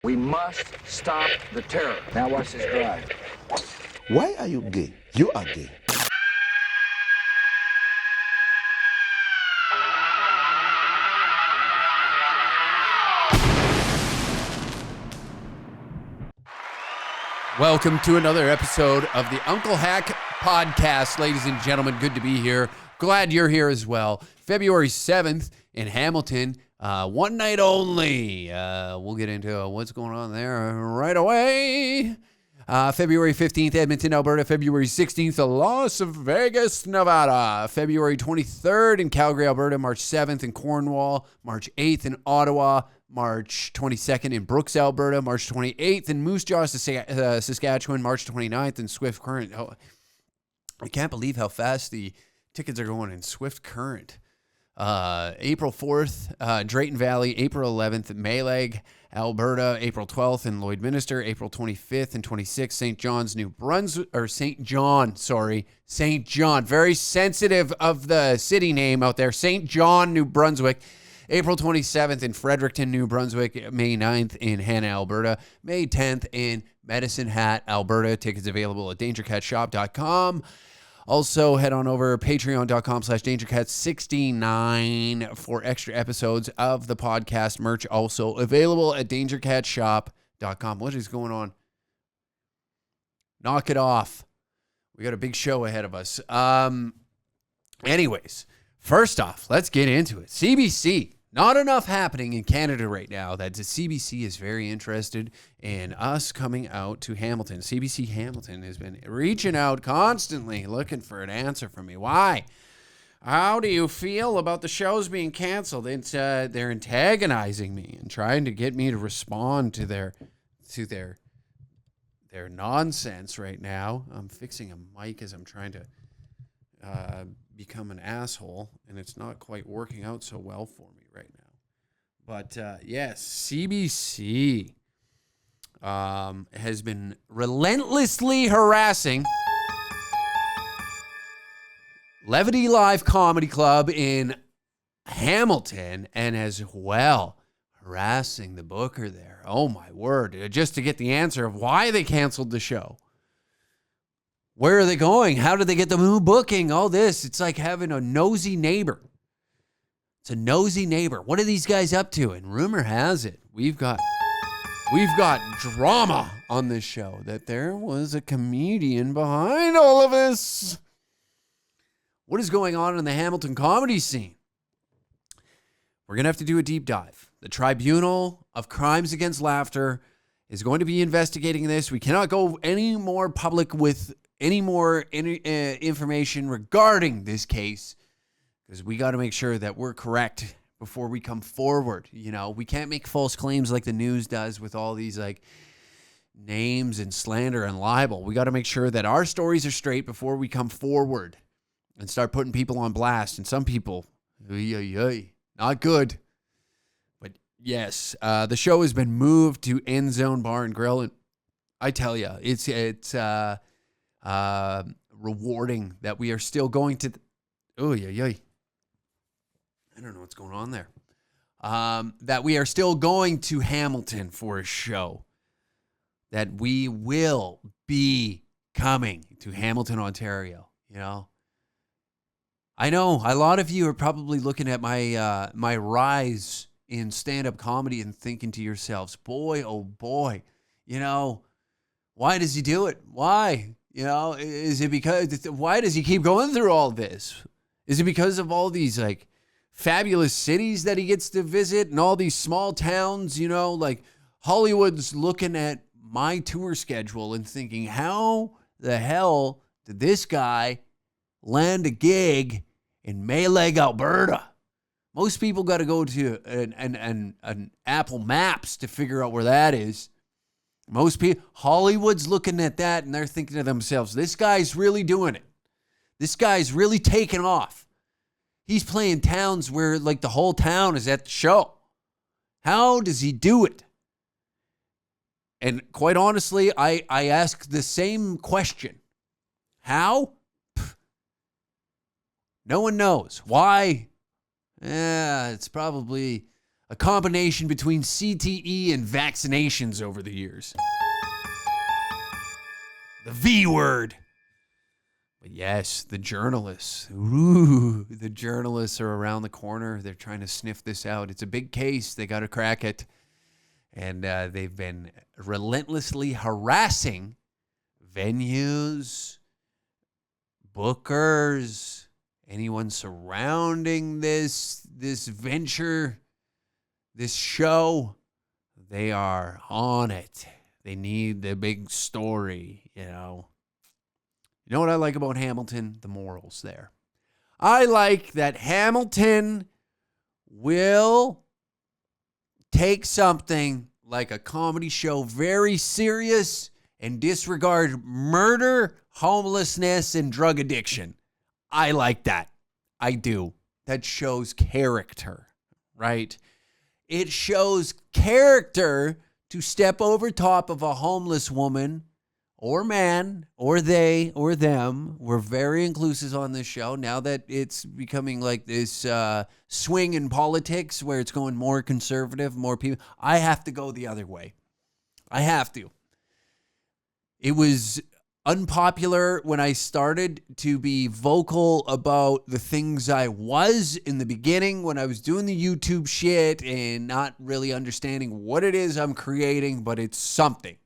We must stop the terror. Now watch this drive. Why are you gay? You are gay. Welcome to another episode of the Uncle Hack podcast, ladies and gentlemen. Good to be here. Glad you're here as well. February 7th in Hamilton, one night only. We'll get into what's going on there right away. February 15th, Edmonton, Alberta. February 16th, Las Vegas, Nevada. February 23rd in Calgary, Alberta. March 7th in Cornwall. March 8th in Ottawa. March 22nd in Brooks, Alberta. March 28th in Moose Jaw, Saskatchewan. March 29th in Swift Current. Oh, I can't believe how fast the tickets are going in Swift Current. April 4th, Drayton Valley. April 11th, Maylag, Alberta. April 12th in Lloydminster. April 25th and 26th, St. John's, New Brunswick, or St. John. Very sensitive of the city name out there. St. John, New Brunswick. April 27th in Fredericton, New Brunswick. May 9th in Hanna, Alberta. May 10th in Medicine Hat, Alberta. Tickets available at dangercatshop.com. Also, head on over patreon.com/dangercat69 for extra episodes of the podcast. Merch also available at dangercatshop.com. What is going on? Knock it off. We got a big show ahead of us. Anyways, first off, let's get into it. CBC. Not enough happening in Canada right now that the CBC is very interested in us coming out to Hamilton. CBC Hamilton has been reaching out constantly looking for an answer from me. Why? How do you feel about the shows being canceled? It's they're antagonizing me and trying to get me to respond to their nonsense right now. I'm fixing a mic as I'm trying to become an asshole, and it's not quite working out so well for me right now. But yes, CBC has been relentlessly harassing Levity Live Comedy Club in Hamilton, and as well harassing the booker there. Oh my word, just to get the answer of why they canceled the show. Where are they going? How did they get the new booking? All this. It's like having a nosy neighbor. It's a nosy neighbor. What are these guys up to? And rumor has it, we've got drama on this show, that there was a comedian behind all of this. What is going on in the Hamilton comedy scene? We're going to have to do a deep dive. The Tribunal of Crimes Against Laughter is going to be investigating this. We cannot go any more public with any more information regarding this case, because we got to make sure that we're correct before we come forward. You know, we can't make false claims like the news does with all these like names and slander and libel. We got to make sure that our stories are straight before we come forward and start putting people on blast. And some people, not good. But yes, the show has been moved to End Zone Bar and Grill, and I tell you, it's rewarding that we are still going to. I don't know what's going on there. That we are still going to Hamilton for a show. That we will be coming to Hamilton, Ontario. You know, I know a lot of you are probably looking at my my rise in stand-up comedy and thinking to yourselves, boy, oh boy, you know, why does he do it? Why? You know, is it because, why does he keep going through all this? Is it because of all these like fabulous cities that he gets to visit and all these small towns, you know, like Hollywood's looking at my tour schedule and thinking, how the hell did this guy land a gig in Maylag, Alberta? Most people got to go to an Apple Maps to figure out where that is. Most people, Hollywood's looking at that and they're thinking to themselves, this guy's really doing it. This guy's really taking off. He's playing towns where like the whole town is at the show. How does he do it? And quite honestly, I ask the same question. How? No one knows. Why? It's probably a combination between CTE and vaccinations over the years. The V word. But yes, the journalists. Ooh, the journalists are around the corner. They're trying to sniff this out. It's a big case. They got to crack it. And they've been relentlessly harassing venues, bookers, anyone surrounding this venture, this show. They are on it. They need the big story, you know. You know what I like about Hamilton? The morals there. I like that Hamilton will take something like a comedy show very serious and disregard murder, homelessness, and drug addiction. I like that. I do. That shows character, right? It shows character to step over top of a homeless woman or man, or they, or them. We're very inclusive on this show now that it's becoming like this swing in politics where it's going more conservative, more people. I have to go the other way. I have to. It was unpopular when I started to be vocal about the things I was in the beginning when I was doing the YouTube shit and not really understanding what it is I'm creating, but it's something.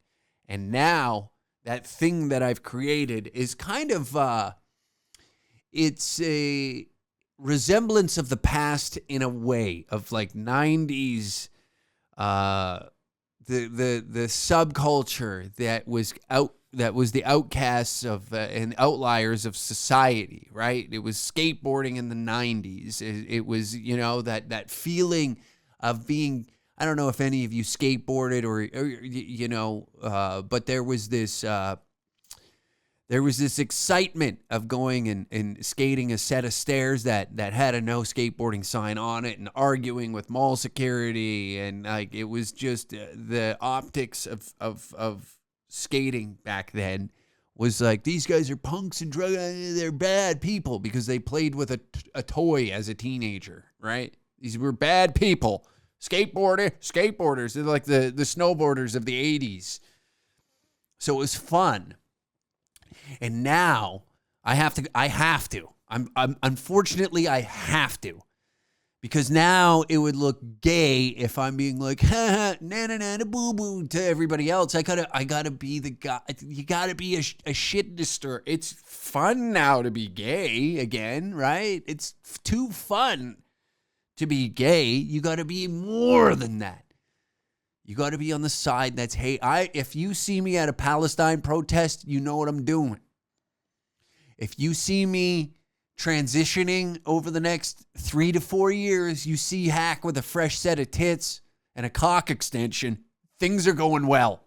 And now that thing that I've created is kind of, it's a resemblance of the past in a way of like 90s, the subculture that was the outcasts of and outliers of society, right? It was skateboarding in the 90s. It was, you know, that feeling of being, I don't know if any of you skateboarded or you know, but there was this excitement of going and skating a set of stairs that had a no skateboarding sign on it and arguing with mall security. And like, it was just the optics of skating back then was like, these guys are punks and they're bad people because they played with a toy as a teenager, right? These were bad people. Skateboarders. They're like the snowboarders of the 80s. So it was fun. And now I have to. Unfortunately, I have to. Because now it would look gay if I'm being like, ha, na na na boo boo to everybody else. I gotta be the guy. You gotta be a shit disturber. It's fun now to be gay again, right? It's too fun to be gay. You gotta be more than that. You gotta be on the side that's, hey, if you see me at a Palestine protest, you know what I'm doing. If you see me transitioning over the next 3 to 4 years, you see Hack with a fresh set of tits and a cock extension, things are going well.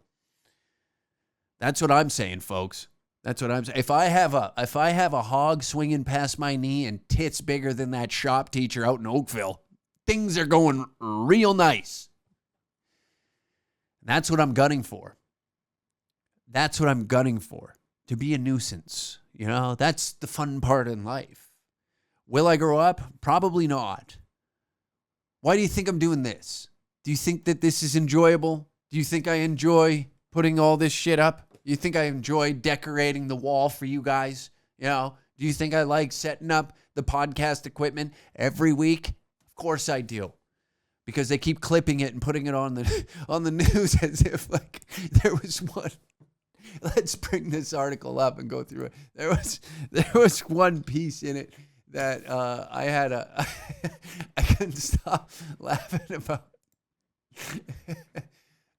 That's what I'm saying, folks. That's what I'm saying. If I have a hog swinging past my knee and tits bigger than that shop teacher out in Oakville, things are going real nice. That's what I'm gunning for. That's what I'm gunning for. To be a nuisance. You know, that's the fun part in life. Will I grow up? Probably not. Why do you think I'm doing this? Do you think that this is enjoyable? Do you think I enjoy putting all this shit up? Do you think I enjoy decorating the wall for you guys? You know, do you think I like setting up the podcast equipment every week? Of course I do. Because they keep clipping it and putting it on the news as if like there was one. Let's bring this article up and go through it. There was one piece in it that I couldn't stop laughing about.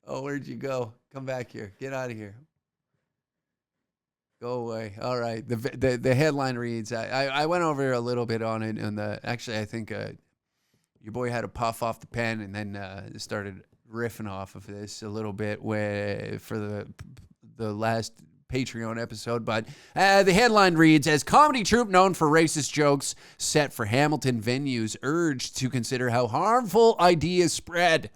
Oh, where'd you go? Come back here. Get out of here. Go away. All right. The headline reads. I went over a little bit on it, and actually I think your boy had a puff off the pen and then started riffing off of this a little bit for the last Patreon episode. But the headline reads, as comedy troupe known for racist jokes set for Hamilton venues urged to consider how harmful ideas spread.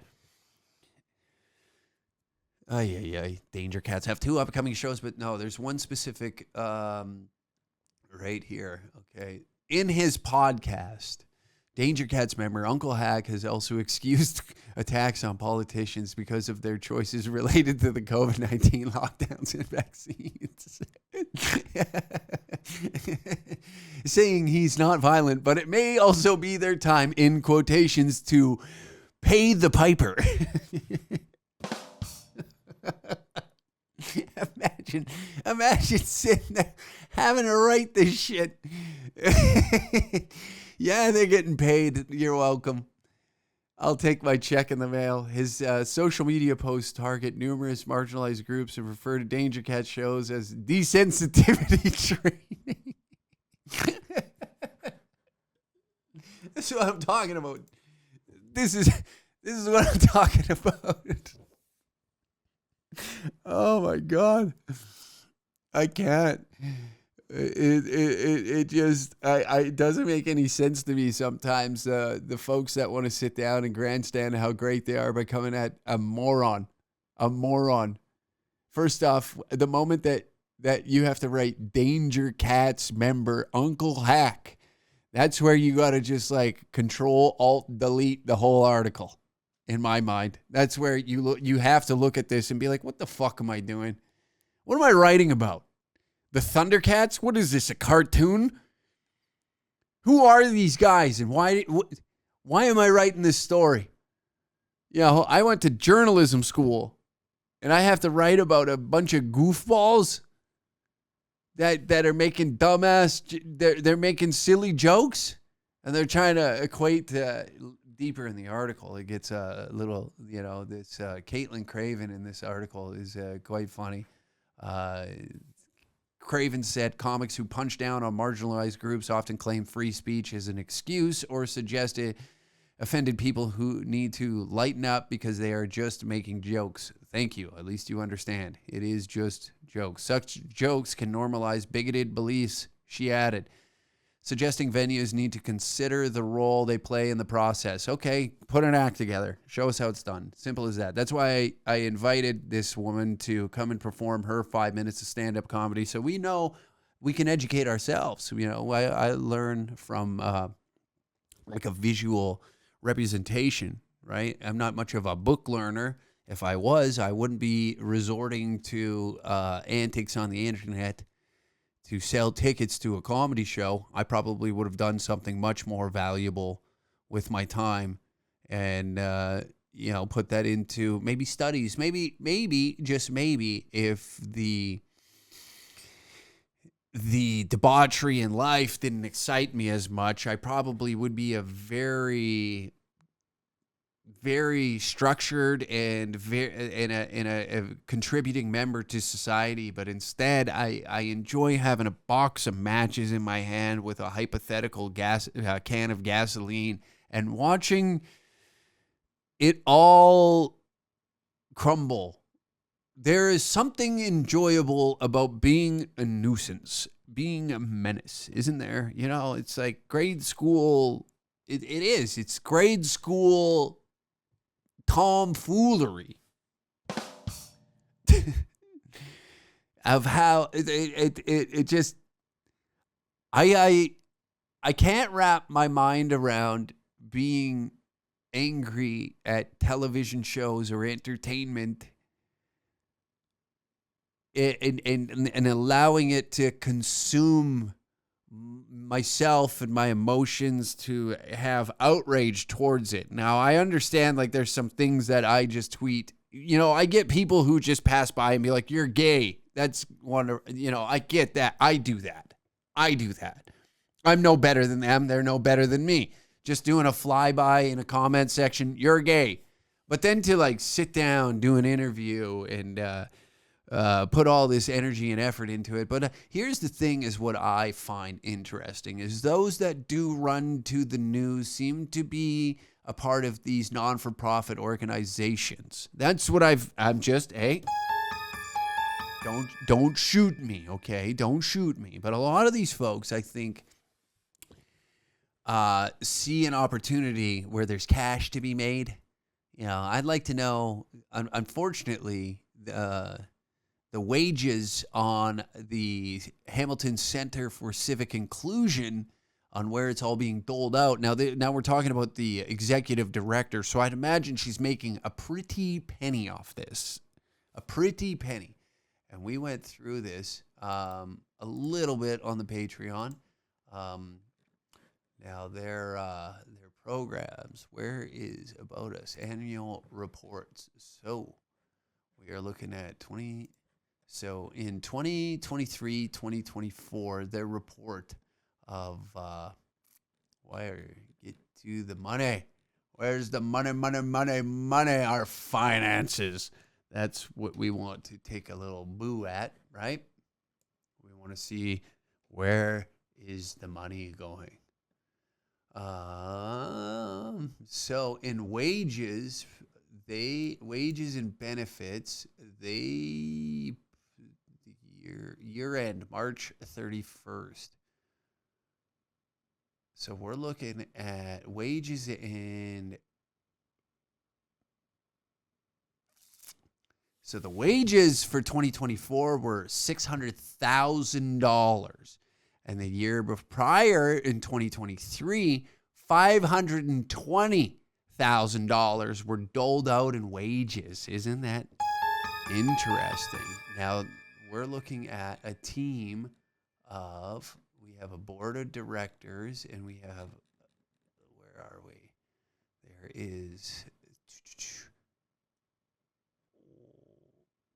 Danger Cats have 2 upcoming shows, but no, there's one specific right here. Okay. In his podcast, Danger Cats member Uncle Hack has also excused attacks on politicians because of their choices related to the COVID-19 lockdowns and vaccines. Saying he's not violent, but it may also be their time, in quotations, to pay the piper. Imagine sitting there having to write this shit. Yeah, they're getting paid. You're welcome. I'll take my check in the mail. His social media posts target numerous marginalized groups and refer to Danger Cat shows as desensitivity training. That's what I'm talking about. This is what I'm talking about. Oh my God. I can't. It just it doesn't make any sense to me sometimes. The folks that want to sit down and grandstand how great they are by coming at a moron. First off, the moment that you have to write Danger Cats member Uncle Hack, that's where you got to just like Control Alt Delete the whole article. In my mind, that's where you have to look at this and be like, what the fuck am I doing? What am I writing about? The Thundercats? What is this, a cartoon? Who are these guys and why am I writing this story? You know, I went to journalism school and I have to write about a bunch of goofballs that are making they're making silly jokes and they're trying to equate deeper in the article. It gets a little, this Caitlin Craven in this article is quite funny. Craven said comics who punch down on marginalized groups often claim free speech as an excuse or suggest it offended people who need to lighten up because they are just making jokes. Thank you. At least you understand. It is just jokes. Such jokes can normalize bigoted beliefs, she added, suggesting venues need to consider the role they play in the process. Okay, put an act together. Show us how it's done. Simple as that. That's why I invited this woman to come and perform her 5 minutes of stand-up comedy so we know we can educate ourselves. You know, I learn from like a visual representation, right? I'm not much of a book learner. If I was, I wouldn't be resorting to antics on the internet to sell tickets to a comedy show. I probably would have done something much more valuable with my time and, put that into maybe studies. Maybe, just maybe, if the debauchery in life didn't excite me as much, I probably would be a very, very structured and a contributing member to society. But instead, I enjoy having a box of matches in my hand with a hypothetical can of gasoline and watching it all crumble. There is something enjoyable about being a nuisance, being a menace, isn't there? You know, it's like grade school. It is. It's grade school tomfoolery of how it just I can't wrap my mind around being angry at television shows or entertainment and allowing it to consume myself and my emotions, to have outrage towards it. Now, I understand, like, there's some things that I just tweet. You know, I get people who just pass by and be like, you're gay. That's one, I get that. I do that. I'm no better than them. They're no better than me. Just doing a flyby in a comment section, you're gay. But then to like sit down, do an interview and, put all this energy and effort into it. But here's the thing is what I find interesting is those that do run to the news seem to be a part of these non-for-profit organizations. That's what I'm just, hey, don't shoot me, okay? Don't shoot me. But a lot of these folks, I think, see an opportunity where there's cash to be made. You know, I'd like to know, unfortunately, the wages on the Hamilton Center for Civic Inclusion on where it's all being doled out. Now we're talking about the executive director, so I'd imagine she's making a pretty penny off this, a pretty penny. And we went through this a little bit on the Patreon. Now their programs. Where is About Us annual reports? So we are looking at 20. So in 2023, 2024, their report of get to the money. Where's the money? Our finances. That's what we want to take a little boo at, right? We want to see where is the money going. So in wages and benefits, year end March 31st. So we're looking at wages and so the wages for 2024 were $600,000. And the year prior in 2023, $520,000 were doled out in wages. Isn't that interesting? Now, we're looking at a team of, we have a board of directors, and we have, where are we? There is,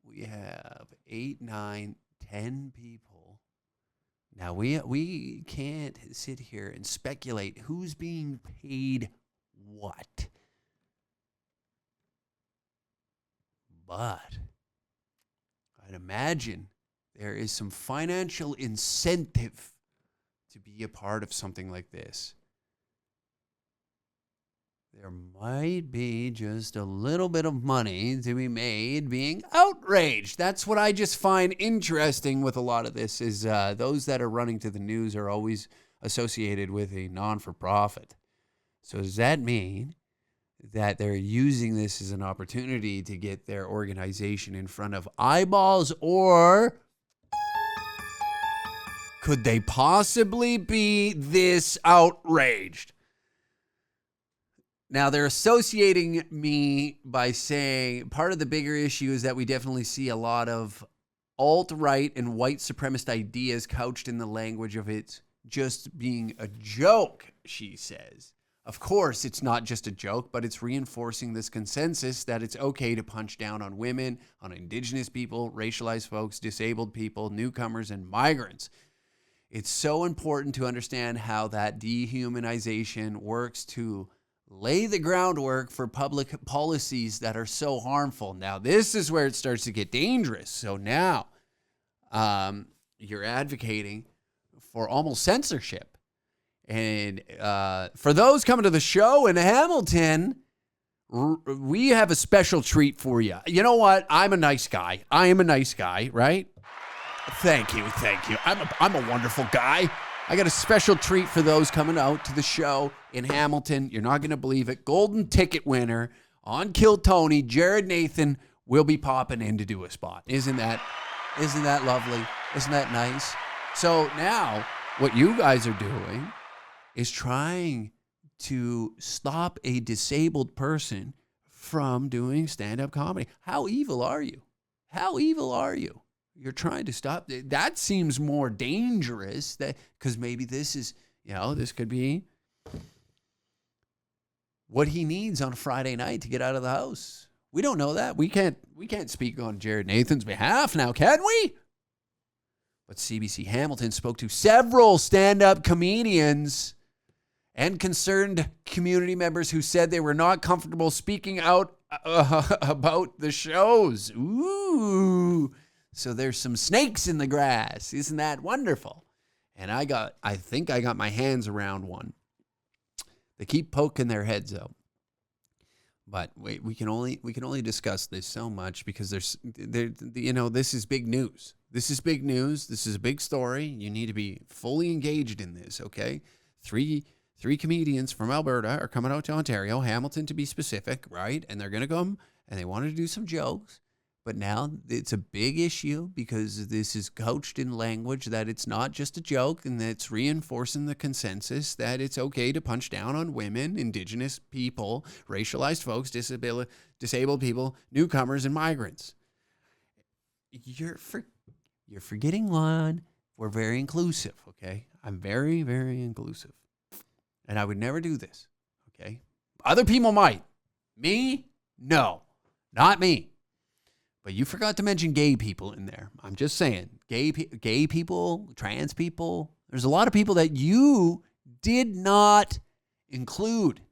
we have 8, 9, 10 people. Now, we can't sit here and speculate who's being paid what. But I'd imagine there is some financial incentive to be a part of something like this. There might be just a little bit of money to be made being outraged. That's what I just find interesting with a lot of this is those that are running to the news are always associated with a non-for-profit. So does that mean that they're using this as an opportunity to get their organization in front of eyeballs, or could they possibly be this outraged? Now, they're associating me by saying part of the bigger issue is that we definitely see a lot of alt-right and white supremacist ideas couched in the language of it just being a joke, she says. Of course, it's not just a joke, but it's reinforcing this consensus that it's okay to punch down on women, on indigenous people, racialized folks, disabled people, newcomers, and migrants. It's so important to understand how that dehumanization works to lay the groundwork for public policies that are so harmful. Now, this is where it starts to get dangerous. So now you're advocating for almost censorship. And for those coming to the show in Hamilton, we have a special treat for you. You know what? I'm a nice guy. I am a nice guy, right? Thank you. I'm a wonderful guy. I got a special treat for those coming out to the show in Hamilton. You're not going to believe it. Golden ticket winner on Kill Tony, Jared Nathan, will be popping in to do a spot. Isn't that lovely? Isn't that nice? So now what you guys are doing is trying to stop a disabled person from doing stand-up comedy. How evil are you? How evil are you? You're trying to stop. That seems more dangerous because maybe this is, this could be what he needs on a Friday night to get out of the house. We don't know that. We can't speak on Jared Nathan's behalf now, can we? But CBC Hamilton spoke to several stand-up comedians and concerned community members who said they were not comfortable speaking out about the shows. Ooh. So there's some snakes in the grass. Isn't that wonderful? And I think I got my hands around one. They keep poking their heads out. But wait, we can only discuss this so much because this is big news. This is big news. This is a big story. You need to be fully engaged in this, okay? Three comedians from Alberta are coming out to Ontario, Hamilton to be specific, right? And they're going to come and they want to do some jokes. But now it's a big issue because this is couched in language that it's not just a joke, and that it's reinforcing the consensus that it's okay to punch down on women, indigenous people, racialized folks, disabled people, newcomers, and migrants. You're forgetting one. We're very inclusive, okay? I'm very, very inclusive. And I would never do this, okay? Other people might. Me? No, not me. But you forgot to mention gay people in there. I'm just saying, gay people, trans people. There's a lot of people that you did not include.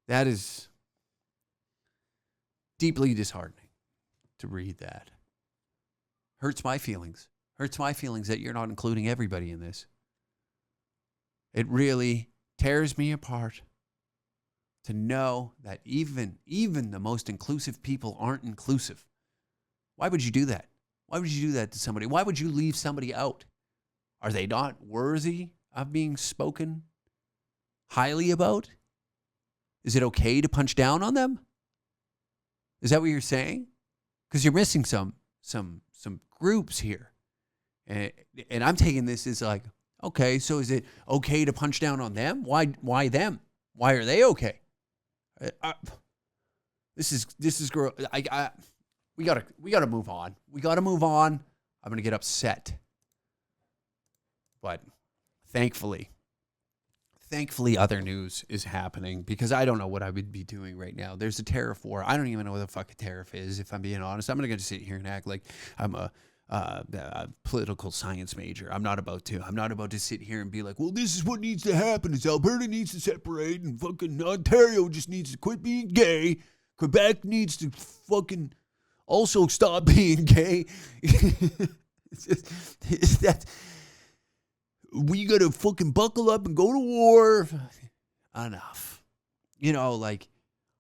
That is deeply disheartening to read that. Hurts my feelings. Hurts my feelings that you're not including everybody in this. It really tears me apart to know that even the most inclusive people aren't inclusive. Why would you do that? Why would you do that to somebody? Why would you leave somebody out? Are they not worthy of being spoken highly about? Is it okay to punch down on them? Is that what you're saying? Because you're missing some groups here. And I'm taking this as like, okay, so is it okay to punch down on them? Why them? Why are they okay? This is girl. We gotta move on. We gotta move on. I'm gonna get upset, but thankfully, other news is happening because I don't know what I would be doing right now. There's a tariff war. I don't even know what the fuck a tariff is. If I'm being honest, I'm gonna sit here and act like I'm a political science major. I'm not about to sit here and be like, well, this is what needs to happen is Alberta needs to separate and fucking Ontario just needs to quit being gay. Quebec needs to fucking also stop being gay. It's that we gotta fucking buckle up and go to war. Enough.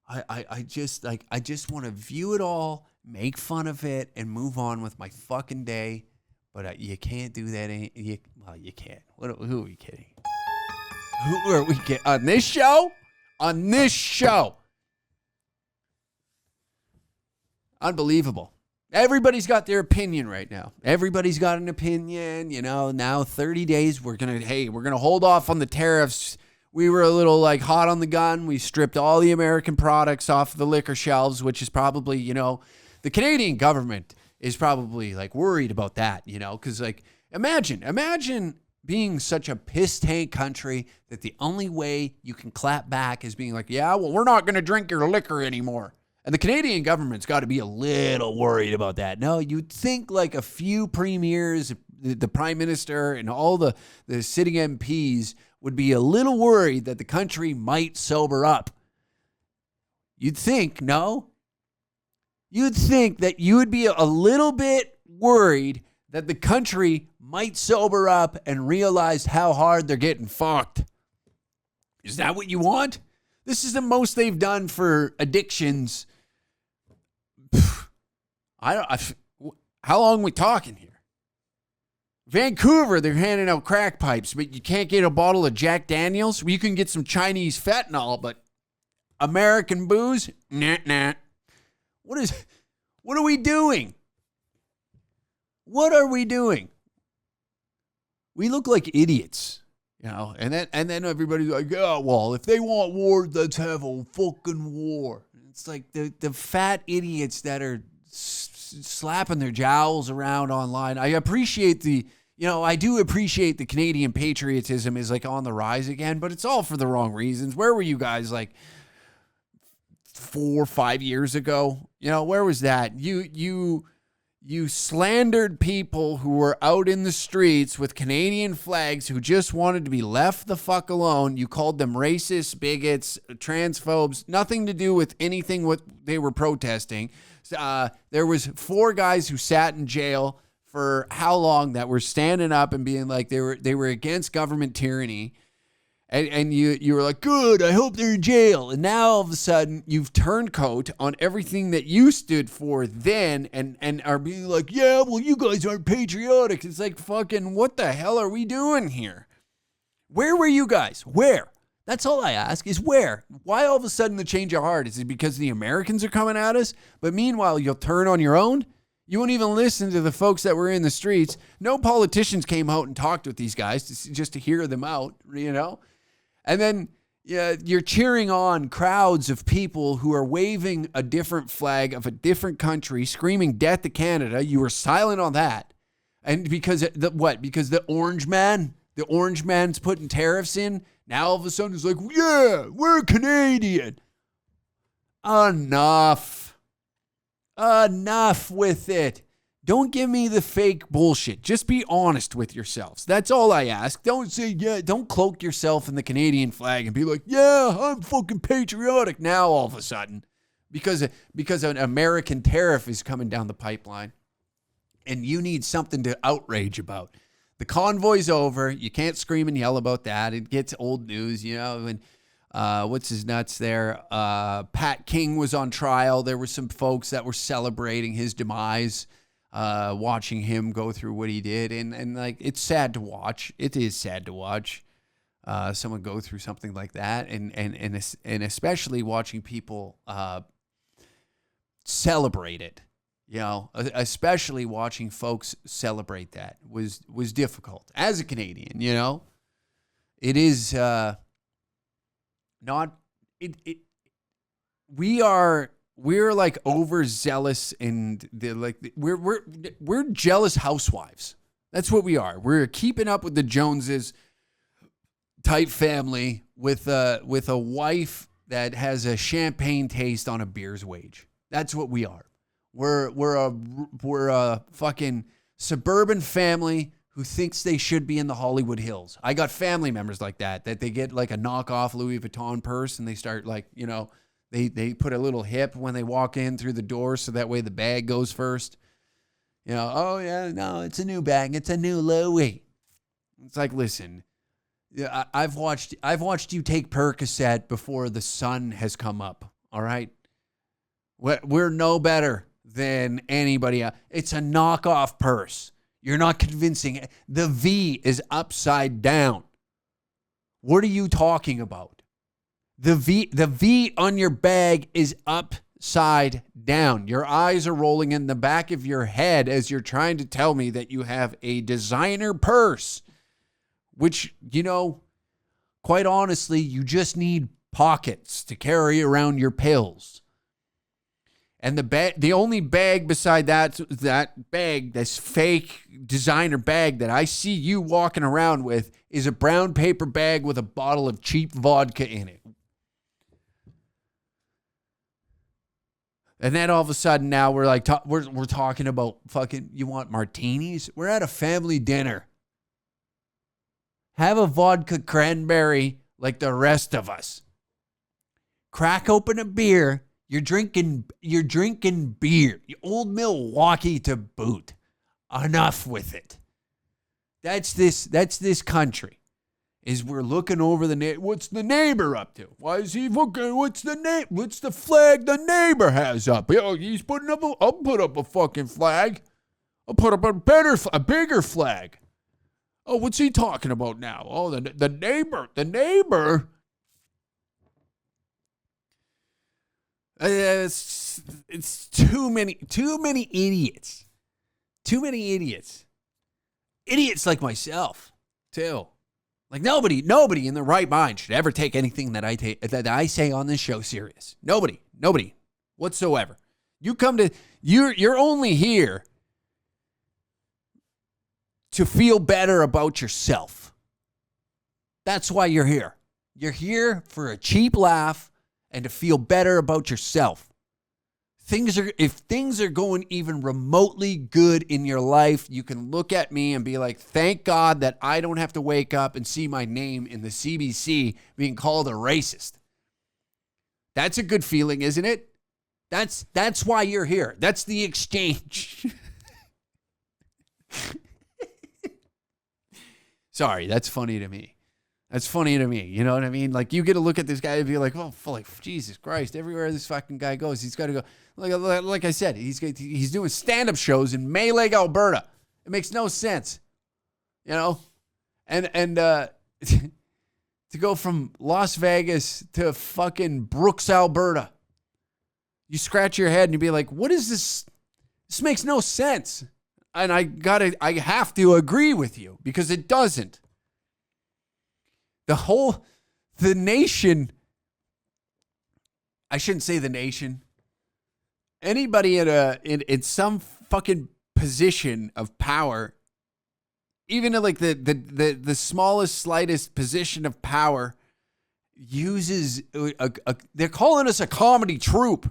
I just want to view it all, make fun of it, and move on with my fucking day. But you can't do that. You can't. Who are we kidding? Who are we kidding? On this show? On this show. Unbelievable. Everybody's got their opinion right now. Everybody's got an opinion. Now 30 days, we're going to hold off on the tariffs. We were a little hot on the gun. We stripped all the American products off the liquor shelves, which is probably, the Canadian government is probably worried about that, because imagine being such a piss tank country that the only way you can clap back is being like, yeah, well, we're not going to drink your liquor anymore. And the Canadian government's got to be a little worried about that. No, you'd think a few premiers, the prime minister, and all the sitting MPs would be a little worried that the country might sober up. You'd think, no? You'd think that you would be a little bit worried that the country might sober up and realize how hard they're getting fucked. Is that what you want? This is the most they've done for addictions. How long are we talking here? Vancouver, they're handing out crack pipes, but you can't get a bottle of Jack Daniels. You can get some Chinese fentanyl, but American booze? Nah. What are we doing? What are we doing? We look like idiots, and then everybody's like, yeah, well, if they want war, let's have a fucking war. It's like the fat idiots that are slapping their jowls around online. I do appreciate the Canadian patriotism is on the rise again, but it's all for the wrong reasons. Where were you guys 4 or 5 years ago? Where was that? You slandered people who were out in the streets with Canadian flags who just wanted to be left the fuck alone. You called them racist, bigots, transphobes, nothing to do with anything what they were protesting. There was 4 guys who sat in jail for how long that were standing up and being like they were against government tyranny. And you were like, good, I hope they're in jail. And now all of a sudden you've turned coat on everything that you stood for then and are being like, yeah, well, you guys aren't patriotic. It's like, fucking, what the hell are we doing here? Where were you guys? Where? That's all I ask is where? Why all of a sudden the change of heart? Is it because the Americans are coming at us? But meanwhile, you'll turn on your own? You won't even listen to the folks that were in the streets. No politicians came out and talked with these guys just to hear them out, you know? And then you're cheering on crowds of people who are waving a different flag of a different country, screaming death to Canada. You were silent on that. And because Because the orange man's putting tariffs in. Now all of a sudden it's like, yeah, we're Canadian. Enough with it. Don't give me the fake bullshit. Just be honest with yourselves. That's all I ask. Don't say, don't cloak yourself in the Canadian flag and be like, yeah, I'm fucking patriotic now all of a sudden. Because an American tariff is coming down the pipeline. And you need something to outrage about. The convoy's over. You can't scream and yell about that. It gets old news, you know. And what's his nuts there? Pat King was on trial. There were some folks that were celebrating his demise, watching him go through what he did. And like, it's sad to watch. It is sad to watch someone go through something like that. And especially watching people celebrate it. You know, especially watching folks celebrate that was difficult as a Canadian. You know, it is not it. We're like overzealous and we're jealous housewives. That's what we are. We're keeping up with the Joneses type family with a wife that has a champagne taste on a beer's wage. That's what we are. We're a fucking suburban family who thinks they should be in the Hollywood Hills. I got family members like that they get like a knockoff Louis Vuitton purse and they start like, you know, they put a little hip when they walk in through the door so that way the bag goes first. You know, oh yeah, no, it's a new bag. It's a new Louis. It's like, listen, I've watched you take Percocet before the sun has come up. All right. We're no better than anybody else. It's a knockoff purse. You're not convincing. The V is upside down. What are you talking about? The V on your bag is upside down. Your eyes are rolling in the back of your head as you're trying to tell me that you have a designer purse, which, you know, quite honestly, you just need pockets to carry around your pills. And the only bag beside that bag, this fake designer bag that I see you walking around with, is a brown paper bag with a bottle of cheap vodka in it. And then all of a sudden now we're like, we're talking about fucking, you want martinis? We're at a family dinner. Have a vodka cranberry like the rest of us. Crack open a beer. You're drinking beer. Old Milwaukee to boot. Enough with it. That's this country. Is we're looking over what's the neighbor up to? Why is he looking? What's the flag the neighbor has up? Oh, he's putting up I'll put up a fucking flag. I'll put up a bigger flag. Oh, what's he talking about now? Oh, the neighbor. It's too many idiots. Too many idiots. Idiots like myself, too. Like nobody in their right mind should ever take anything that I say on this show serious. Nobody whatsoever. You're only here to feel better about yourself. That's why you're here. You're here for a cheap laugh and to feel better about yourself. If things are going even remotely good in your life, you can look at me and be like, thank God that I don't have to wake up and see my name in the CBC being called a racist. That's a good feeling, isn't it? That's why you're here. That's the exchange. Sorry, that's funny to me. That's funny to me. You know what I mean? Like, you get to look at this guy and be like, oh, like, Jesus Christ, everywhere this fucking guy goes, he's got to go. Like I said, he's doing stand-up shows in May Lake, Alberta. It makes no sense. You know? And to go from Las Vegas to fucking Brooks, Alberta. You scratch your head and you be like, what is this? This makes no sense. And I have to agree with you because it doesn't. The nation, I shouldn't say the nation. Anybody in some fucking position of power, even in like the smallest, slightest position of power, uses they're calling us a comedy troupe.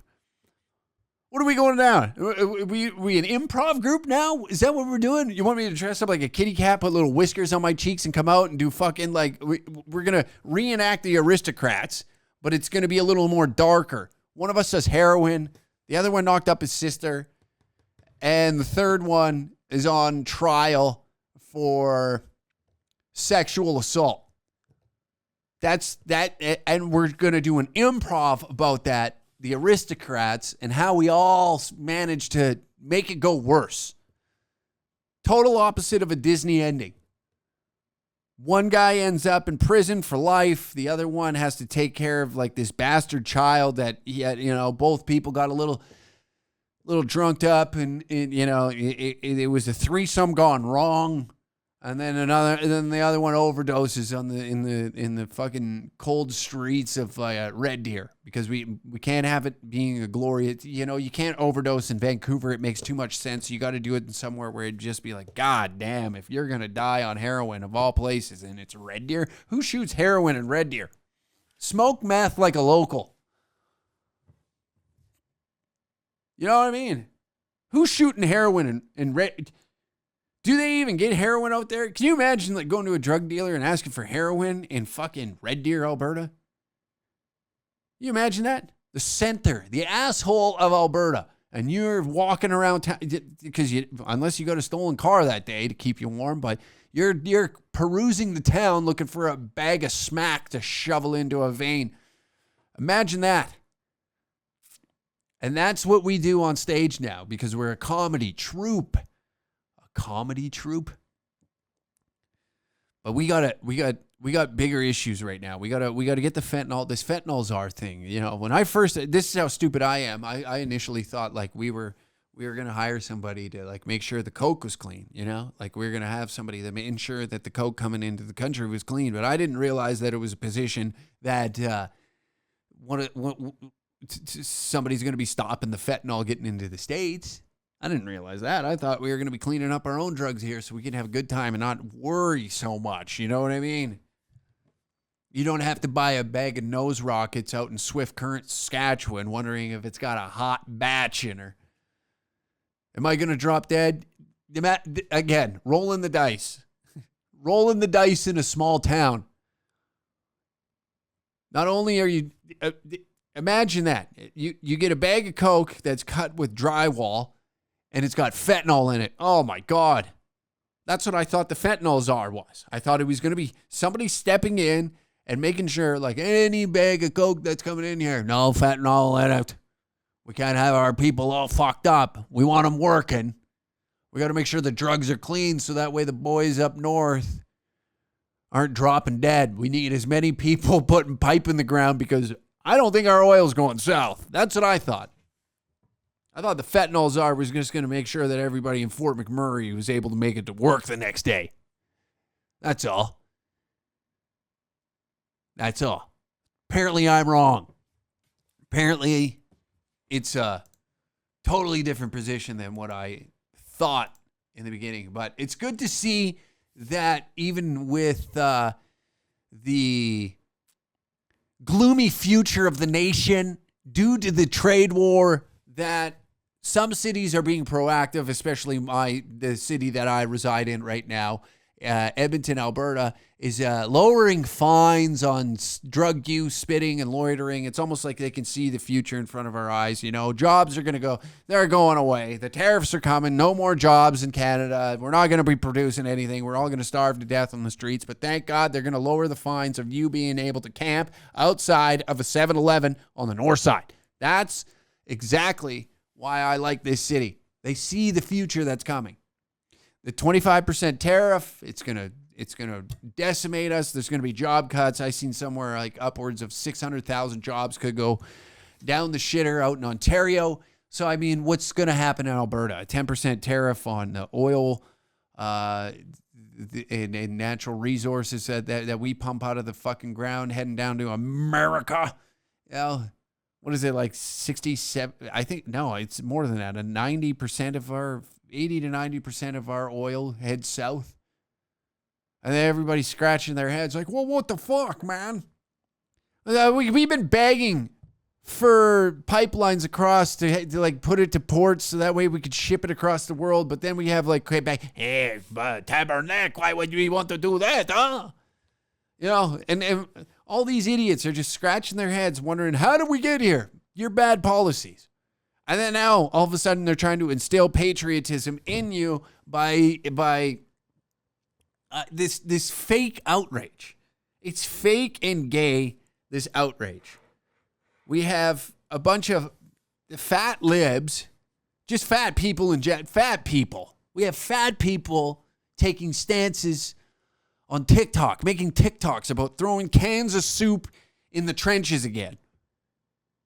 What are we going down? We an improv group now? Is that what we're doing? You want me to dress up like a kitty cat, put little whiskers on my cheeks and come out and do fucking like, we're going to reenact the Aristocrats, but it's going to be a little more darker. One of us does heroin. The other one knocked up his sister. And the third one is on trial for sexual assault. That's that. And we're going to do an improv about that. The Aristocrats, and how we all managed to make it go worse. Total opposite of a Disney ending. One guy ends up in prison for life. The other one has to take care of like this bastard child that he had, both people got a little drunked up and it was a threesome gone wrong. And then the other one overdoses in the fucking cold streets of Red Deer because we can't have it being a glorious. You can't overdose in Vancouver. It makes too much sense. You got to do it in somewhere where it'd just be like, God damn, if you're gonna die on heroin of all places and it's Red Deer, who shoots heroin in Red Deer? Smoke meth like a local. You know what I mean? Who's shooting heroin in Red? Do they even get heroin out there? Can you imagine like going to a drug dealer and asking for heroin in fucking Red Deer, Alberta? Can you imagine that? The center, the asshole of Alberta. And you're walking around town because unless you got a stolen car that day to keep you warm, but you're perusing the town looking for a bag of smack to shovel into a vein. Imagine that. And that's what we do on stage now because we're a comedy troupe. Comedy troupe, but we got bigger issues right now. We gotta get the fentanyl. This fentanyl's our thing. When this is how stupid I am. I initially thought like we were gonna hire somebody to like make sure the coke was clean. Like we were gonna have somebody that ensure that the coke coming into the country was clean. But I didn't realize that it was a position that somebody's gonna be stopping the fentanyl getting into the States. I didn't realize that. I thought we were going to be cleaning up our own drugs here so we can have a good time and not worry so much. You know what I mean? You don't have to buy a bag of nose rockets out in Swift Current, Saskatchewan, wondering if it's got a hot batch in her. Am I going to drop dead? Again, rolling the dice. Rolling the dice in a small town. Not only are you... imagine that. You get a bag of Coke that's cut with drywall, and it's got fentanyl in it. Oh, my God. That's what I thought the fentanyl czar was. I thought it was going to be somebody stepping in and making sure, like, any bag of Coke that's coming in here, no fentanyl in it. We can't have our people all fucked up. We want them working. We got to make sure the drugs are clean so that way the boys up north aren't dropping dead. We need as many people putting pipe in the ground because I don't think our oil's going south. That's what I thought. I thought the fentanyl czar was just going to make sure that everybody in Fort McMurray was able to make it to work the next day. That's all. That's all. Apparently I'm wrong. Apparently it's a totally different position than what I thought in the beginning. But it's good to see that even with the gloomy future of the nation due to the trade war, that some cities are being proactive, especially the city that I reside in right now, Edmonton, Alberta, is lowering fines on drug use, spitting, and loitering. It's almost like they can see the future in front of our eyes. Jobs are going to they're going away. The tariffs are coming. No more jobs in Canada. We're not going to be producing anything. We're all going to starve to death on the streets. But thank God they're going to lower the fines of you being able to camp outside of a 7-Eleven on the north side. That's exactly why I like this city. They see the future that's coming. The 25% tariff, it's It's going to decimate us. There's going to be job cuts. I seen somewhere like upwards of 600,000 jobs could go down the shitter out in Ontario. So, I mean, what's going to happen in Alberta? A 10% tariff on the oil and natural resources that we pump out of the fucking ground heading down to America. What is it, like 67? I think, no, it's more than that. 80 to 90% of our oil heads south. And then everybody's scratching their heads like, well, what the fuck, man? We've been begging for pipelines across to like put it to ports so that way we could ship it across the world. But then we have like Quebec, hey, Tabernacle, why would we want to do that, huh? You know, and all these idiots are just scratching their heads wondering, how did we get here? Your bad policies. And then now, all of a sudden, they're trying to instill patriotism in you by this fake outrage. It's fake and gay, this outrage. We have a bunch of fat libs, just fat people fat people. We have fat people taking stances on TikTok, making TikToks about throwing cans of soup in the trenches again.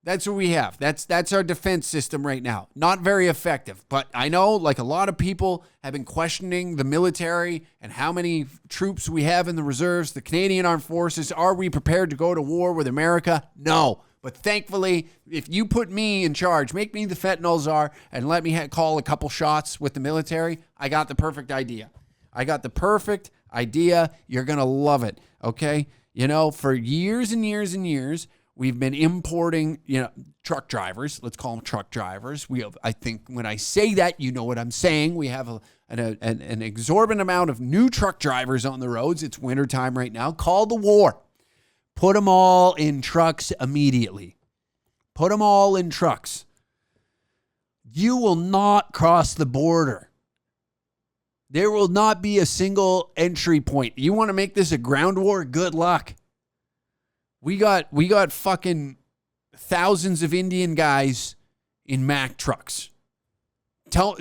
That's what we have. That's our defense system right now. Not very effective. But I know, like, a lot of people have been questioning the military and how many troops we have in the reserves, the Canadian Armed Forces. Are we prepared to go to war with America? No. But thankfully, if you put me in charge, make me the fentanyl czar, and let me call a couple shots with the military, I got the perfect idea. You're going to love it, okay? You know, for years and years and years, we've been importing, truck drivers. Let's call them truck drivers. I think when I say that, you know what I'm saying. We have an exorbitant amount of new truck drivers on the roads. It's wintertime right now. Call the war. Put them all in trucks immediately. Put them all in trucks. You will not cross the border. There will not be a single entry point. You want to make this a ground war? Good luck. We got fucking thousands of Indian guys in Mack trucks. Tell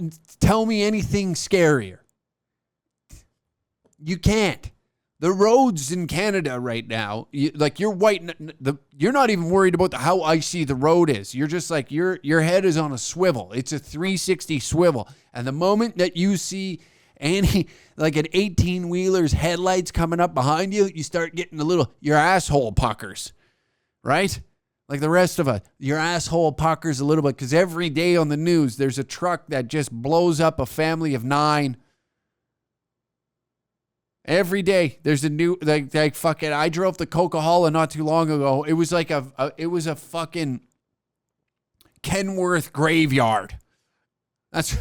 me anything scarier. You can't. The roads in Canada right now, you're not even worried about how icy the road is. You're just like, your head is on a swivel. It's a 360 swivel. And the moment that you see like an 18-wheeler's headlights coming up behind you, you start getting your asshole puckers, right? Like the rest of us, your asshole puckers a little bit, because every day on the news, there's a truck that just blows up a family of 9. Every day, there's a new, like fucking, I drove to Coquihalla not too long ago. It was like it was a fucking Kenworth graveyard. That's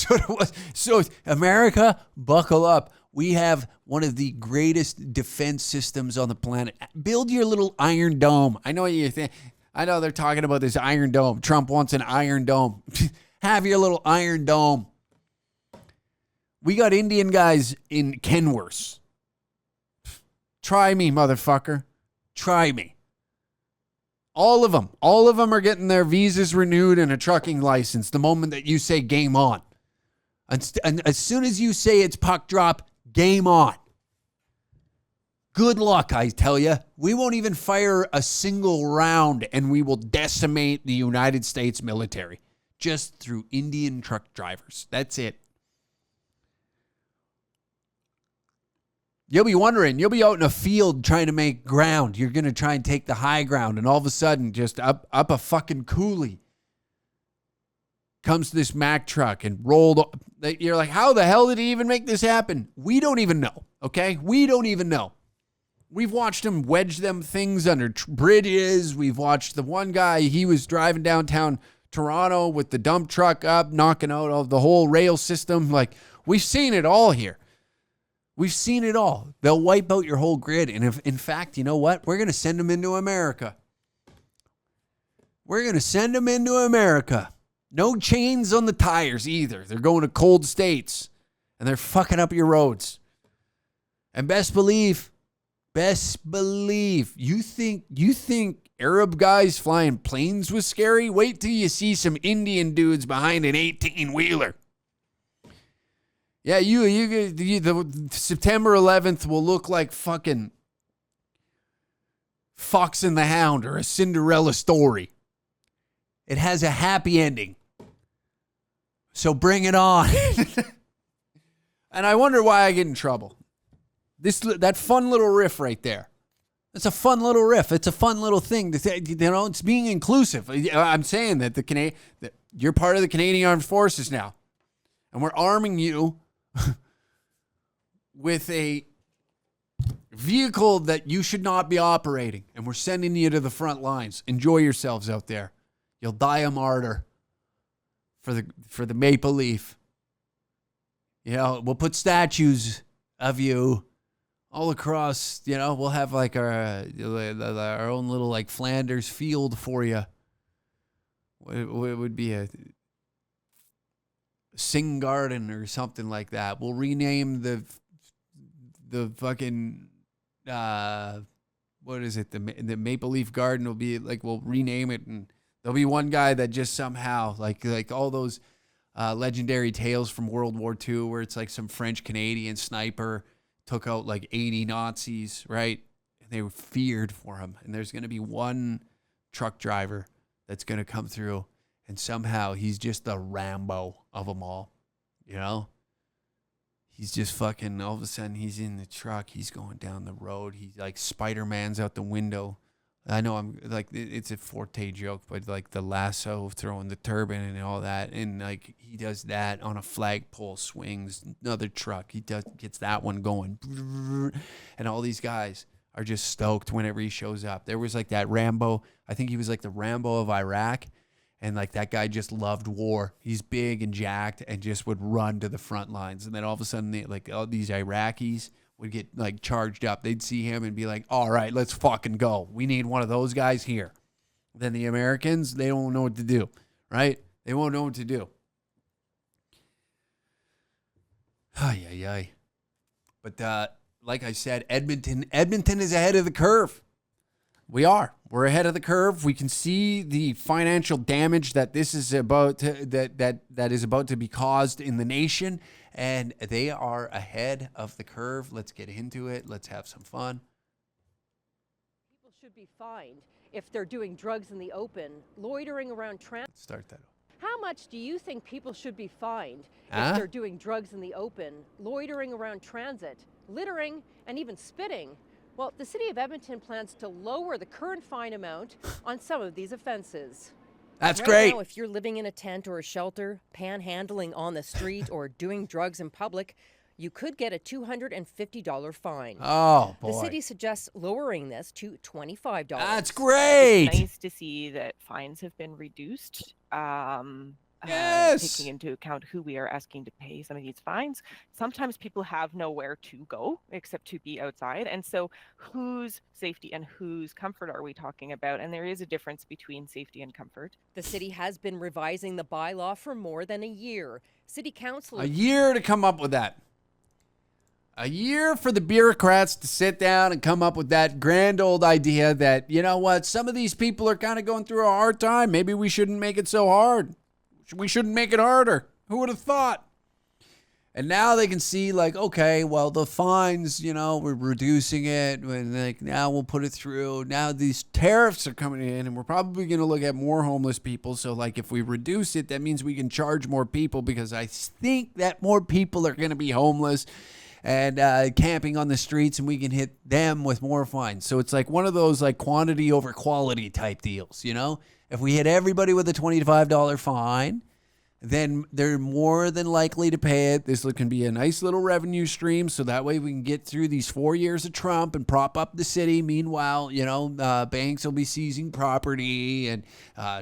what it was. So, America, buckle up. We have one of the greatest defense systems on the planet. Build your little Iron Dome. I know what you think. I know they're talking about this Iron Dome. Trump wants an Iron Dome. Have your little Iron Dome. We got Indian guys in Kenworths. Try me, motherfucker. Try me. All of them. All of them are getting their visas renewed and a trucking license the moment that you say game on. And as soon as you say it's puck drop, game on. Good luck, I tell you. We won't even fire a single round and we will decimate the United States military just through Indian truck drivers. That's it. You'll be wondering, you'll be out in a field trying to make ground. You're going to try and take the high ground, and all of a sudden, just up a fucking coulee comes this Mack truck and rolled. You're like, how the hell did he even make this happen? We don't even know, okay? We don't even know. We've watched him wedge them things under bridges. We've watched the one guy, he was driving downtown Toronto with the dump truck up, knocking out the whole rail system. Like, we've seen it all here. We've seen it all. They'll wipe out your whole grid. And if, in fact, you know what? We're going to send them into America. We're going to send them into America. No chains on the tires either. They're going to cold states. And they're fucking up your roads. And best believe, you think Arab guys flying planes was scary? Wait till you see some Indian dudes behind an 18-wheeler. Yeah, the September 11th will look like fucking Fox and the Hound or a Cinderella story. It has a happy ending. So bring it on. And I wonder why I get in trouble. That fun little riff right there. It's a fun little riff. It's a fun little thing. It's being inclusive. I'm saying that that you're part of the Canadian Armed Forces now. And we're arming you with a vehicle that you should not be operating. And we're sending you to the front lines. Enjoy yourselves out there. You'll die a martyr for the Maple Leaf. We'll put statues of you all across, we'll have like our own little like Flanders field for you. It would be a Sing Garden or something like that. We'll rename the fucking what is it? The Maple Leaf Garden will be like, we'll rename it, and there'll be one guy that just somehow like all those legendary tales from World War II where it's like some French Canadian sniper took out like 80 Nazis, right? And they were feared for him. And there's going to be one truck driver that's going to come through, and somehow he's just the Rambo of them all, He's just fucking, all of a sudden he's in the truck. He's going down the road. He's like Spider-Man's out the window. I know I'm like, it's a Forte joke, but like the lasso throwing the turban and all that. And like he does that on a flagpole, swings another truck. Gets that one going. And all these guys are just stoked whenever he shows up. There was like that Rambo. I think he was like the Rambo of Iraq. And like that guy just loved war. He's big and jacked and just would run to the front lines. And then all of a sudden, all these Iraqis would get like charged up. They'd see him and be like, all right, let's fucking go. We need one of those guys here. Then the Americans, they don't know what to do, right? They won't know what to do. Ay, ay, ay. But like I said, Edmonton is ahead of the curve. We are. We're ahead of the curve. We can see the financial damage that this is about that is about to be caused in the nation, and they are ahead of the curve. Let's get into it. Let's have some fun. People should be fined if they're doing drugs in the open, loitering around transit. Start that. How much do you think people should be fined if they're doing drugs in the open, loitering around transit, littering, and even spitting? Well, the city of Edmonton plans to lower the current fine amount on some of these offenses. That's right great. Now, if you're living in a tent or a shelter, panhandling on the street, or doing drugs in public, you could get a $250 fine. Oh, boy. The city suggests lowering this to $25. That's great. It's nice to see that fines have been reduced. Yes. Taking into account who we are asking to pay some of these fines. Sometimes people have nowhere to go except to be outside. And so whose safety and whose comfort are we talking about? And there is a difference between safety and comfort. The city has been revising the bylaw for more than a year. City council... A year to come up with that. A year for the bureaucrats to sit down and come up with that grand old idea that, you know what, some of these people are kind of going through a hard time. Maybe we shouldn't make it so hard. We shouldn't make it harder. Who would have thought? And now they can see, like, okay, well, the fines, we're reducing it. And like, now we'll put it through. Now these tariffs are coming in, and we're probably going to look at more homeless people. So, like, if we reduce it, that means we can charge more people, because I think that more people are going to be homeless and camping on the streets, and we can hit them with more fines. So it's like one of those like quantity over quality type deals, If we hit everybody with a $25 fine, then they're more than likely to pay it. This can be a nice little revenue stream, so that way we can get through these 4 years of Trump and prop up the city. Meanwhile, banks will be seizing property and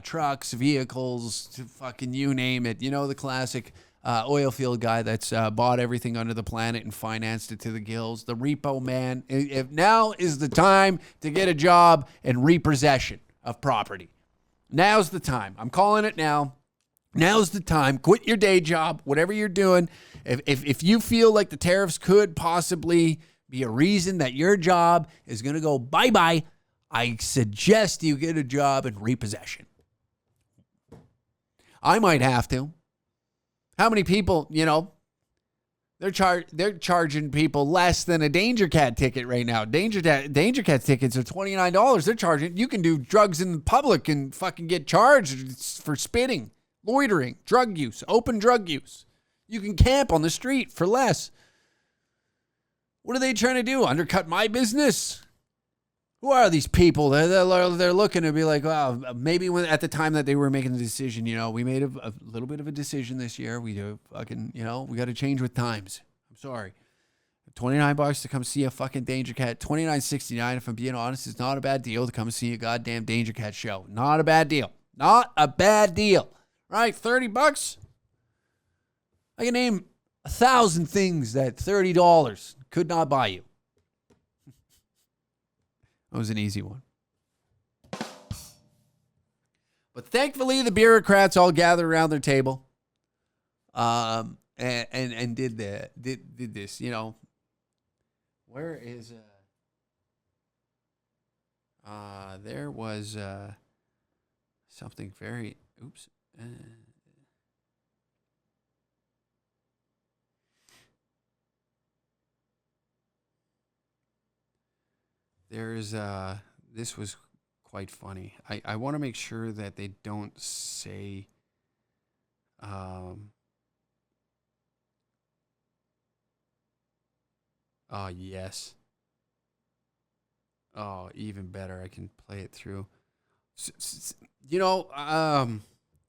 trucks, vehicles, fucking you name it. The classic oil field guy that's bought everything under the planet and financed it to the gills. The repo man. If now is the time to get a job and repossession of property. Now's the time. I'm calling it now. Now's the time. Quit your day job, whatever you're doing. If you feel like the tariffs could possibly be a reason that your job is going to go bye-bye, I suggest you get a job in repossession. I might have to. How many people, They're charging people less than a Danger Cat ticket right now. Danger Cat tickets are $29. They're charging. You can do drugs in public and fucking get charged for spitting, loitering, drug use, open drug use. You can camp on the street for less. What are they trying to do? Undercut my business? Who are these people? They're looking to be like, wow, maybe when at the time that they were making the decision, we made a little bit of a decision this year. We do fucking, we got to change with times. I'm sorry. $29 to come see a fucking Danger Cat. $29.69, if I'm being honest, is not a bad deal to come see a goddamn Danger Cat show. Not a bad deal. Not a bad deal. Right? $30? I can name 1,000 things that $30 could not buy you. That was an easy one. But thankfully, the bureaucrats all gathered around their table and did this. Where is there was something very this was quite funny. I want to make sure that they don't say oh yes. Oh, even better. I can play it through.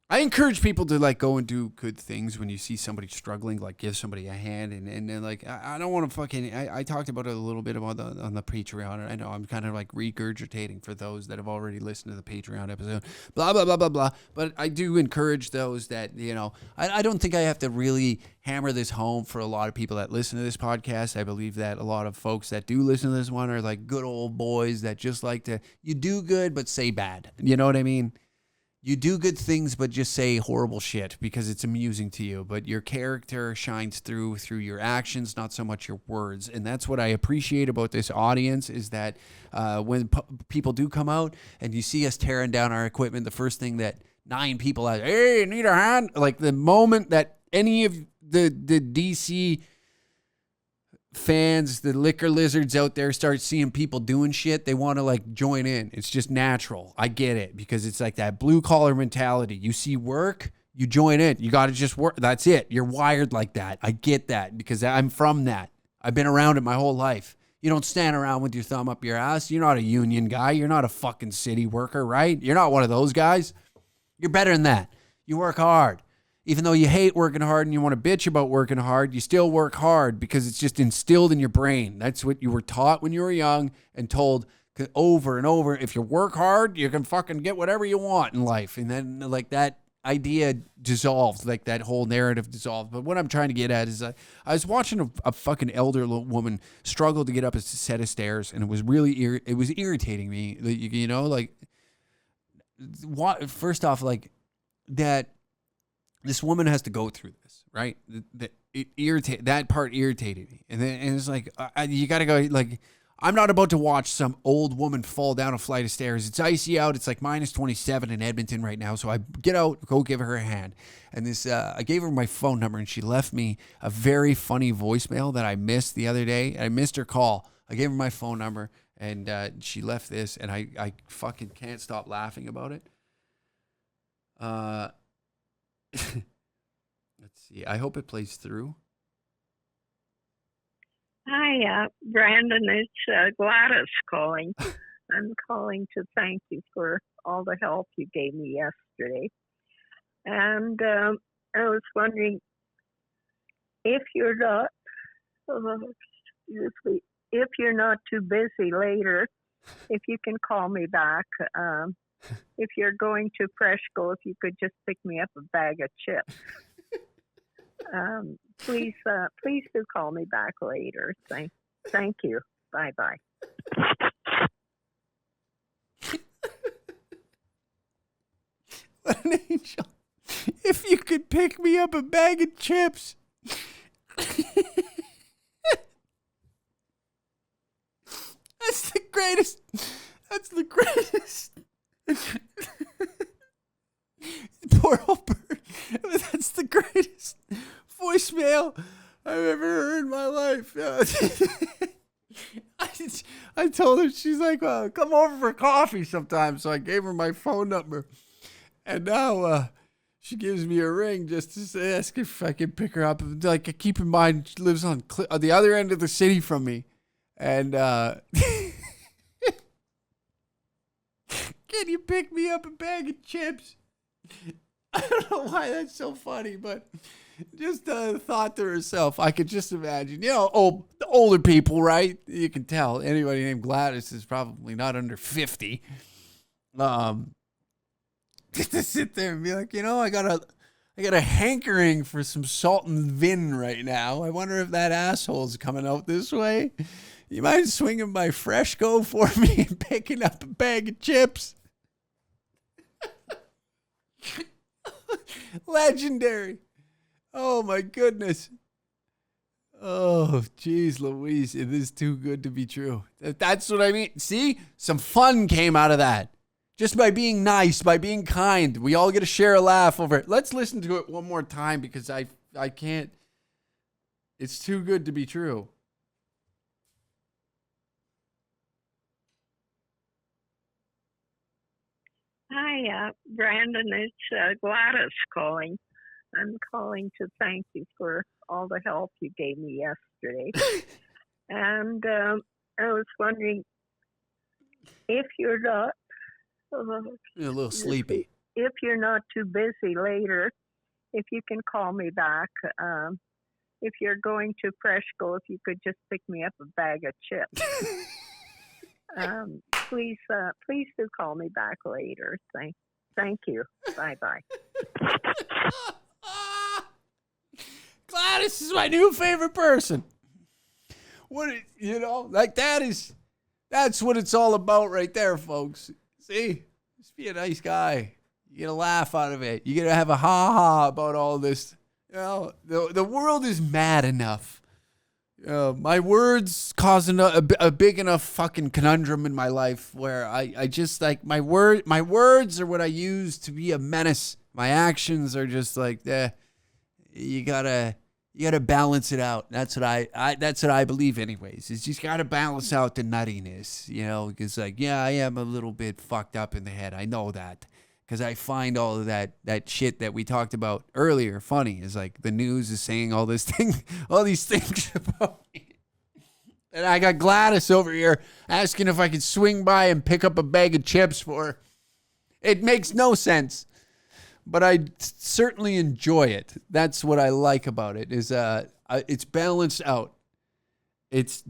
I encourage people to go and do good things when you see somebody struggling, give somebody a hand. And then I don't want to fucking, I talked about it a little bit on the Patreon. I know I'm kind of regurgitating for those that have already listened to the Patreon episode, blah, blah, blah, blah, blah. But I do encourage those that, I don't think I have to really hammer this home for a lot of people that listen to this podcast. I believe that a lot of folks that do listen to this one are good old boys that just like to, you do good, but say bad. You know what I mean? You do good things, but just say horrible shit because it's amusing to you. But your character shines through your actions, not so much your words. And that's what I appreciate about this audience is that when people do come out and you see us tearing down our equipment, the first thing that 9 people ask, hey, need a hand? The moment that any of the DC fans, the liquor lizards out there start seeing people doing shit, they want to join in. It's just natural. I get it because it's that blue collar mentality. You see work, you join in. You got to just work. That's it. You're wired like that. I get that because I'm from that. I've been around it my whole life. You don't stand around with your thumb up your ass. You're not a union guy. You're not a fucking city worker, right? You're not one of those guys. You're better than that. You work hard. Even though you hate working hard and you want to bitch about working hard, you still work hard because it's just instilled in your brain. That's what you were taught when you were young and told over and over. If you work hard, you can fucking get whatever you want in life. And then that idea dissolved, that whole narrative dissolved. But what I'm trying to get at is I was watching a fucking elder woman struggle to get up a set of stairs, and it was really it was irritating me. First off, that. This woman has to go through this, right? That part irritated me. And it's you got to go, I'm not about to watch some old woman fall down a flight of stairs. It's icy out. It's minus 27 in Edmonton right now. So I get out, go give her a hand. And I gave her my phone number and she left me a very funny voicemail that I missed the other day. I missed her call. I gave her my phone number and she left this and I fucking can't stop laughing about it. Let's see. I hope it plays through. Hi, Brandon. It's Gladys calling. I'm calling to thank you for all the help you gave me yesterday. And I was wondering if you're not, if you're not too busy later, if you can call me back. If you're going to Freshco, if you could just pick me up a bag of chips. Please do call me back later. Thank you. Bye-bye. What an angel. If you could pick me up a bag of chips. That's the greatest. That's the greatest. Poor old bird. That's the greatest voicemail I've ever heard in my life. I told her, she's like, come over for coffee sometime. So I gave her my phone number. And now she gives me a ring just to ask if I can pick her up. Like, keep in mind, she lives on the other end of the city from me. And can you pick me up a bag of chips? I don't know why that's so funny, but just thought to herself. I could just imagine, the older people, right? You can tell anybody named Gladys is probably not under 50. Just to sit there and be like, I got a hankering for some salt and vin right now. I wonder if that asshole's coming out this way. You mind swinging by Freshco for me and picking up a bag of chips? Legendary. Oh my goodness. Oh, geez, Louise. It is too good to be true. That's what I mean. See? Some fun came out of that. Just by being nice, by being kind. We all get to share a laugh over it. Let's listen to it one more time because I can't. It's too good to be true. Hi, Brandon. It's Gladys calling. I'm calling to thank you for all the help you gave me yesterday. And I was wondering if you're not You're a little sleepy. If you're not too busy later, if you can call me back. If you're going to Freshco, if you could just pick me up a bag of chips. Please do call me back later. Thank you. Bye-bye. Gladys is my new favorite person. That's what it's all about right there, folks. See, just be a nice guy. You get a laugh out of it. You get to have a ha-ha about all this. The world is mad enough. My words cause a big enough fucking conundrum in my life where I just like my words are what I use to be a menace. My actions are just like, you gotta balance it out. That's what I believe anyways. It's just gotta balance out the nuttiness, because I am a little bit fucked up in the head. I know that. Because I find all of that shit that we talked about earlier funny. Is like the news is saying all these things about me. And I got Gladys over here asking if I could swing by and pick up a bag of chips for her. It makes no sense. But I certainly enjoy it. That's what I like about it. Is it's balanced out. It's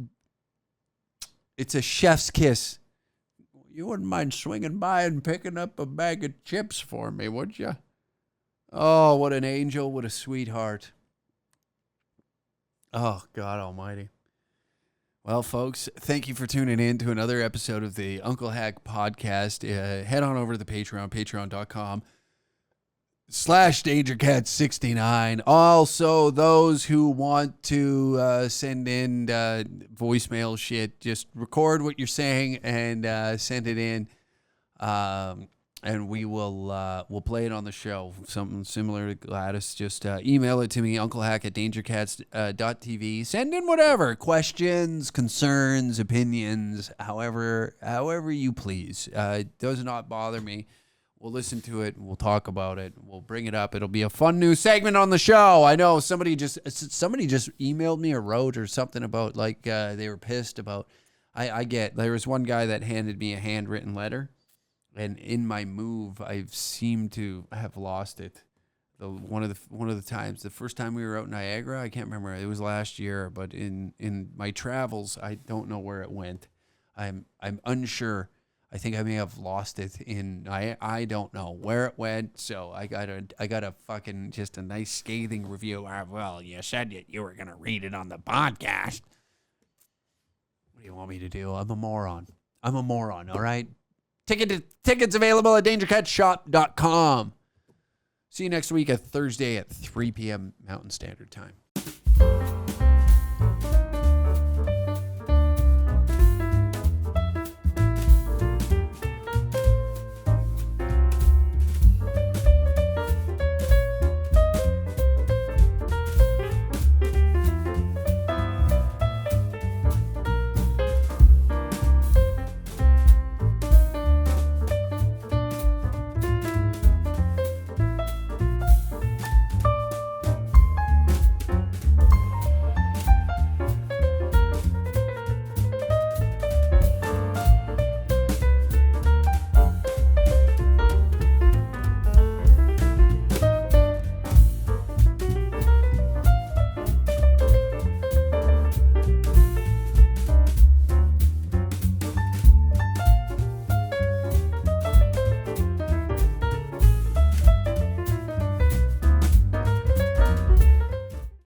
a chef's kiss. You wouldn't mind swinging by and picking up a bag of chips for me, would you? Oh, what an angel. What a sweetheart. Oh, God almighty. Well, folks, thank you for tuning in to another episode of the Uncle Hack podcast. Head on over to the Patreon, patreon.com/DangerCat69. Also, those who want to send in voicemail shit, just record what you're saying and send it in, and we'll play it on the show. Something similar to Gladys. Just email it to me, unclehack@dangercats.tv. Send in whatever questions, concerns, opinions, however you please. It does not bother me. We'll listen to it. We'll talk about it. We'll bring it up. It'll be a fun new segment on the show. I know somebody just emailed me or wrote or something about they were pissed about. There was one guy that handed me a handwritten letter, and in my move, I seem to have lost it. One of the times, the first time we were out in Niagara, I can't remember. It was last year, but in my travels, I don't know where it went. I'm unsure. I think I may have lost it I don't know where it went, so I got a fucking just a nice scathing review. Well, you said you were going to read it on the podcast. What do you want me to do? I'm a moron, all right? Tickets available at dangercatshop.com. See you next week at Thursday at 3 p.m. Mountain Standard Time.